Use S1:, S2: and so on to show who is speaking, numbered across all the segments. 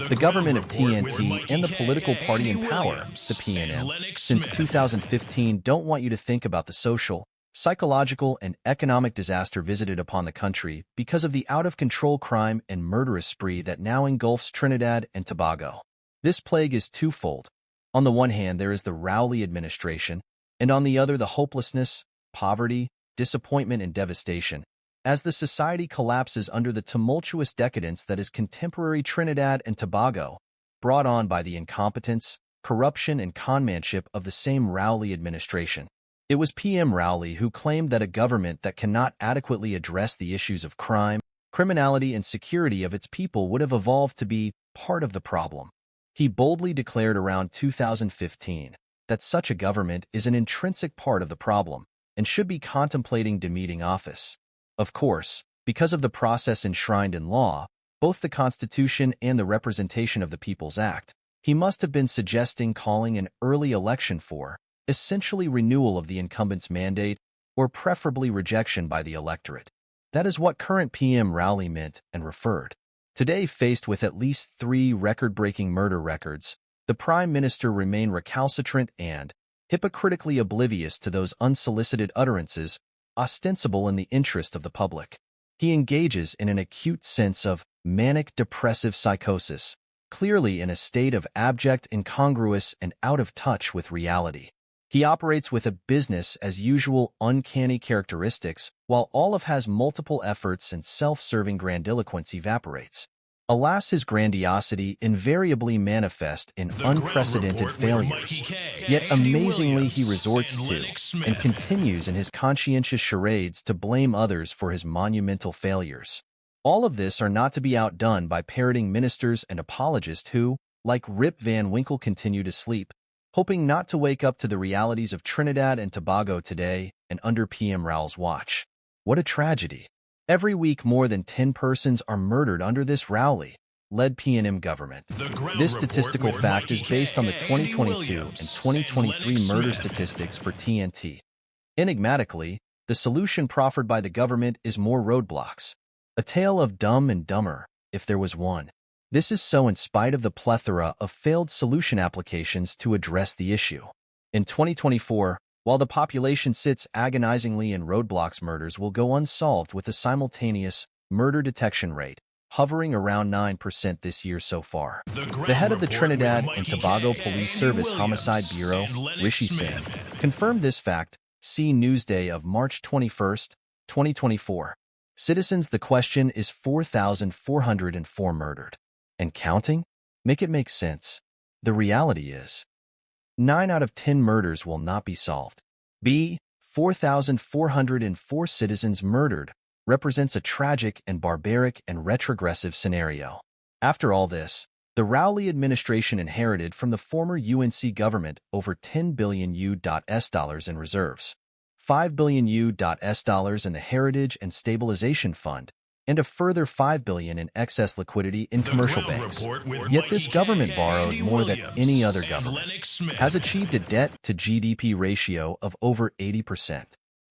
S1: The government of TNT and the political party in power, the PNM, since 2015 don't want you to think about the social, psychological, and economic disaster visited upon the country because of the out-of-control crime and murderous spree that now engulfs Trinidad and Tobago. This plague is twofold. On the one hand, there is the Rowley administration, and on the other, the hopelessness, poverty, disappointment, and devastation, as the society collapses under the tumultuous decadence that is contemporary Trinidad and Tobago, brought on by the incompetence, corruption, and conmanship of the same Rowley administration. It was PM Rowley who claimed that a government that cannot adequately address the issues of crime, criminality, and security of its people would have evolved to be part of the problem. He boldly declared around 2015 that such a government is an intrinsic part of the problem and should be contemplating demeaning office. Of course, because of the process enshrined in law, both the Constitution and the Representation of the People's Act, he must have been suggesting calling an early election for, essentially renewal of the incumbent's mandate, or preferably rejection by the electorate. That is what current PM Rowley meant and referred. Today, faced with at least 3 record-breaking murder records, the Prime Minister remained recalcitrant and hypocritically oblivious to those unsolicited utterances ostensible in the interest of the public. He engages in an acute sense of manic depressive psychosis, clearly in a state of abject incongruous and out of touch with reality. He operates with a business-as-usual uncanny characteristics, while all of his multiple efforts and self-serving grandiloquence evaporates. Alas, his grandiosity invariably manifests in unprecedented failures. Yet amazingly he resorts to and continues in his conscientious charades to blame others for his monumental failures. All of this are not to be outdone by parroting ministers and apologists who, like Rip Van Winkle, continue to sleep, hoping not to wake up to the realities of Trinidad and Tobago today and under PM Rowley's watch. What a tragedy. Every week more than 10 persons are murdered under this Rowley-led PNM government. This statistical fact is based on the 2022 and 2023 murder statistics for TNT. Enigmatically, the solution proffered by the government is more roadblocks. A tale of Dumb and Dumber, if there was one. This is so in spite of the plethora of failed solution applications to address the issue. In 2024, while the population sits agonizingly in roadblocks, murders will go unsolved with a simultaneous murder detection rate hovering around 9% this year so far. The head of the Trinidad and Tobago Police Service Homicide Bureau, Rishi Singh, confirmed this fact. See Newsday of March 21, 2024. Citizens, the question is 4,404 murdered. And counting? Make it make sense. The reality is 9 out of 10 murders will not be solved. 4,404 citizens murdered represents a tragic and barbaric and retrogressive scenario. After all this, the Rowley administration inherited from the former UNC government over $10 billion US in reserves, $5 billion US in the Heritage and Stabilization Fund, and a further $5 billion in excess liquidity in commercial banks. Yet this government borrowed more than any other government, has achieved a debt-to-GDP ratio of over 80%,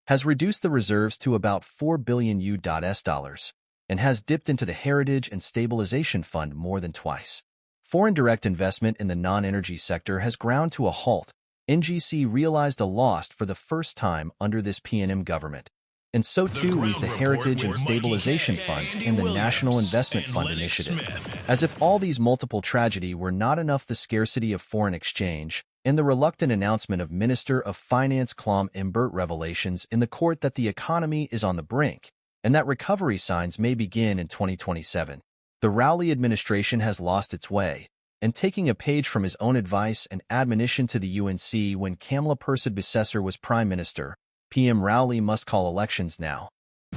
S1: has reduced the reserves to about $4 billion US, and has dipped into the Heritage and Stabilization Fund more than twice. Foreign direct investment in the non-energy sector has ground to a halt. NGC realized a loss for the first time under this PNM government. And so too is the Heritage and Stabilization Fund and the National Investment Fund initiative. As if all these multiple tragedy were not enough, the scarcity of foreign exchange and the reluctant announcement of Minister of Finance Clom Imbert revelations in the court that the economy is on the brink and that recovery signs may begin in 2027. The Rowley administration has lost its way, and taking a page from his own advice and admonition to the UNC when Kamala Persad-Bissessar was Prime Minister, PM Rowley must call elections now.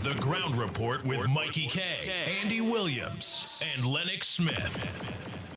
S2: The Ground Report with Mikey K, Andy Williams, and Lennox Smith.